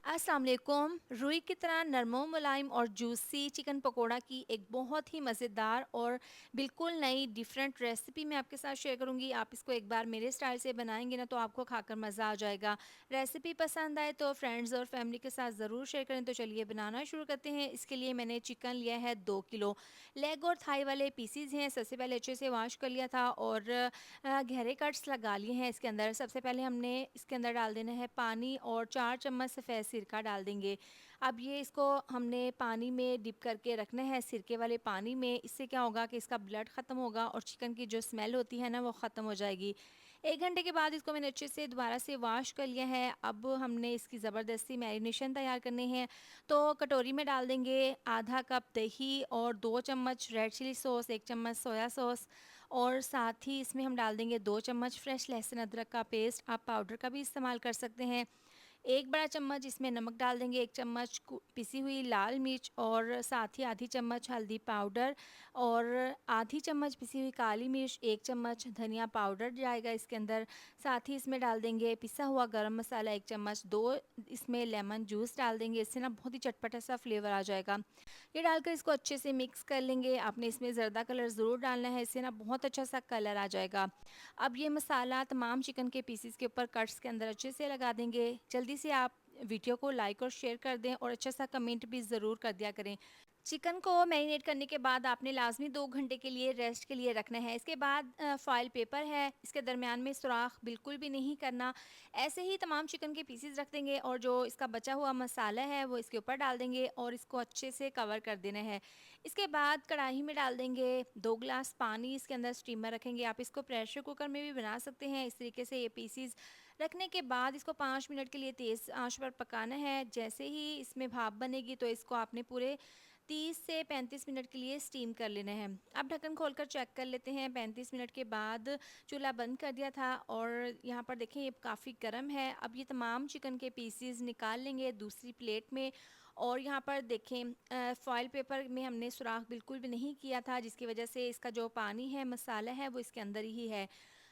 अस्सलाम वालेकुम। रुई की तरह नरमो मुलायम और जूसी चिकन पकोड़ा की एक बहुत ही मज़ेदार और बिल्कुल नई डिफरेंट रेसिपी मैं आपके साथ शेयर करूंगी। आप इसको एक बार मेरे स्टाइल से बनाएंगे ना तो आपको खाकर मज़ा आ जाएगा। रेसिपी पसंद आए तो फ्रेंड्स और फैमिली के साथ ज़रूर शेयर करें। तो चलिए बनाना शुरू करते हैं। इसके लिए मैंने चिकन लिया है 2 किलो। लेग और थाई वाले पीसीज हैं। सबसे पहले अच्छे से वॉश कर लिया था और गहरे कट्स लगा लिए हैं। इसके अंदर सबसे पहले हमने इसके अंदर डाल देना है पानी और 4 चम्मच सफ़ेद सिरका डाल देंगे। अब ये इसको हमने पानी में डिप करके रखना है, सिरके वाले पानी में। इससे क्या होगा कि इसका ब्लड ख़त्म होगा और चिकन की जो स्मेल होती है ना वो ख़त्म हो जाएगी। 1 घंटे के बाद इसको मैंने अच्छे से दोबारा से वॉश कर लिया है। अब हमने इसकी ज़बरदस्ती मैरिनेशन तैयार करने हैं। तो कटोरी में डाल देंगे आधा कप दही और 2 चम्मच रेड चिली सॉस, 1 चम्मच सोया सॉस और साथ ही इसमें हम डाल देंगे 2 चम्मच फ्रेश लहसुन अदरक का पेस्ट। आप पाउडर का भी इस्तेमाल कर सकते हैं। 1 बड़ा चम्मच इसमें नमक डाल देंगे, 1 चम्मच पिसी हुई लाल मिर्च और साथ ही आधी चम्मच हल्दी पाउडर और आधी चम्मच पिसी हुई काली मिर्च, 1 चम्मच धनिया पाउडर जाएगा इसके अंदर। साथ ही इसमें डाल देंगे पिसा हुआ गरम मसाला 1 चम्मच, 2 इसमें लेमन जूस डाल देंगे। इससे ना बहुत ही चटपटा सा फ्लेवर आ जाएगा। ये डालकर इसको अच्छे से मिक्स कर लेंगे। आपने इसमें ज़र्दा कलर ज़रूर डालना है, इससे ना बहुत अच्छा सा कलर आ जाएगा। अब ये मसाला तमाम चिकन के पीसेस के ऊपर कट्स के अंदर अच्छे से लगा देंगे। जल्दी से आप वीडियो को लाइक और शेयर कर दें और अच्छा सा कमेंट भी ज़रूर कर दिया करें। चिकन को मैरिनेट करने के बाद आपने लाजमी 2 घंटे के लिए रेस्ट के लिए रखना है। इसके बाद फॉइल पेपर है, इसके दरमियान में सुराख बिल्कुल भी नहीं करना। ऐसे ही तमाम चिकन के पीसेस रख देंगे और जो इसका बचा हुआ मसाला है वो इसके ऊपर डाल देंगे और इसको अच्छे से कवर कर देना है। इसके बाद कढ़ाई में डाल देंगे 2 गिलास पानी, इसके अंदर स्टीमर रखेंगे। आप इसको प्रेशर कुकर में भी बना सकते हैं। इस तरीके से ये पीसीस रखने के बाद इसको 5 मिनट के लिए तेज़ आंच पर पकाना है। जैसे ही इसमें भाप बनेगी तो इसको आपने पूरे 30 से 35 मिनट के लिए स्टीम कर लेना है। अब ढक्कन खोलकर चेक कर लेते हैं। 35 मिनट के बाद चूल्हा बंद कर दिया था और यहाँ पर देखें ये काफ़ी गर्म है। अब ये तमाम चिकन के पीसेस निकाल लेंगे दूसरी प्लेट में और यहाँ पर देखें फॉइल पेपर में हमने सुराख बिल्कुल भी नहीं किया था, जिसकी वजह से इसका जो पानी है मसाला है वो इसके अंदर ही है।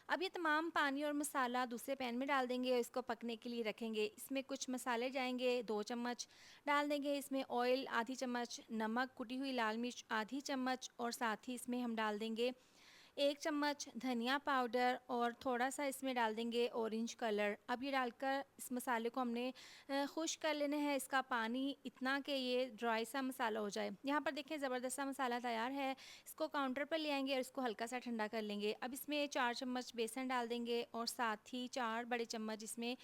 अब ये तमाम पानी और मसाला दूसरे पैन में डाल देंगे और इसको पकने के लिए रखेंगे। इसमें कुछ मसाले जाएंगे, 2 चम्मच डाल देंगे। इसमें ऑयल आधी चम्मच, नमक, कुटी हुई लाल मिर्च आधी चम्मच और साथ ही इसमें हम डाल देंगे 1 चम्मच धनिया पाउडर और थोड़ा सा इसमें डाल देंगे ऑरेंज कलर। अब ये डालकर इस मसाले को हमने खुश्क कर लेना है। इसका पानी इतना कि ये ड्राई सा मसाला हो जाए। यहाँ पर देखें ज़बरदस्त सा मसाला तैयार है। इसको काउंटर पर ले आएंगे और इसको हल्का सा ठंडा कर लेंगे। अब इसमें 4 चम्मच बेसन डाल देंगे और साथ ही 4 बड़े चम्मच इसमें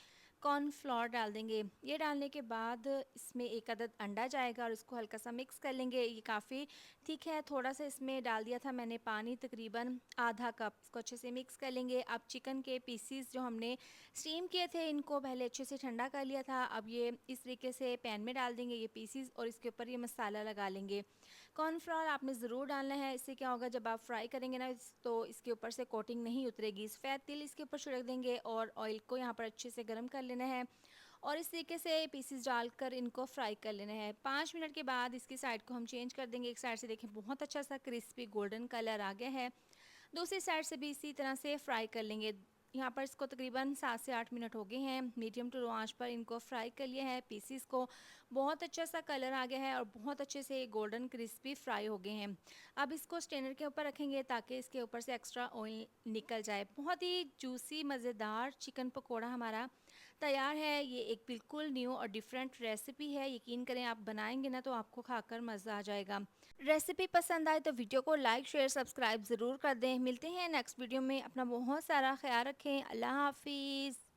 कॉर्नफ्लोर डाल देंगे। ये डालने के बाद इसमें 1 अदद अंडा जाएगा और इसको हल्का सा मिक्स कर लेंगे। ये काफ़ी ठीक है, थोड़ा सा इसमें डाल दिया था मैंने पानी, तकरीबन आधा कप। इसको अच्छे से मिक्स कर लेंगे। अब चिकन के पीसीस जो हमने स्टीम किए थे इनको पहले अच्छे से ठंडा कर लिया था। अब ये इस तरीके से पैन में डाल देंगे ये पीसीस और इसके ऊपर ये मसाला लगा लेंगे। कॉर्नफ्लोर आपने ज़रूर डालना है। इससे क्या होगा जब आप फ्राई करेंगे ना तो इसके ऊपर से कोटिंग नहीं उतरेगी। सफ़ेद तिल इसके ऊपर छिड़क देंगे और ऑयल को यहाँ पर अच्छे से गर्म कर लेना है और इस तरीके से पीसेस डालकर इनको फ्राई कर लेना है। 5 मिनट के बाद इसकी साइड को हम चेंज कर देंगे। एक साइड से देखें बहुत अच्छा सा क्रिस्पी गोल्डन कलर आ गया है। दूसरी साइड से भी इसी तरह से फ्राई कर लेंगे। यहाँ पर इसको तकरीबन 7 से 8 मिनट हो गए हैं। मीडियम टू लो आंच पर इनको फ्राई कर लिया है। पीसीस को बहुत अच्छा सा कलर आ गया है और बहुत अच्छे से गोल्डन क्रिस्पी फ्राई हो गए हैं। अब इसको स्ट्रेनर के ऊपर रखेंगे ताकि इसके ऊपर से एक्स्ट्रा ऑयल निकल जाए। बहुत ही जूसी मज़ेदार चिकन पकोड़ा हमारा तैयार है। ये एक बिल्कुल न्यू और डिफरेंट रेसिपी है। यकीन करें आप बनाएंगे ना तो आपको खाकर मज़ा आ जाएगा। रेसिपी पसंद आए तो वीडियो को लाइक शेयर सब्सक्राइब ज़रूर कर दें। मिलते हैं नेक्स्ट वीडियो में। अपना बहुत सारा ख्याल रखें। अल्लाह हाफिज़।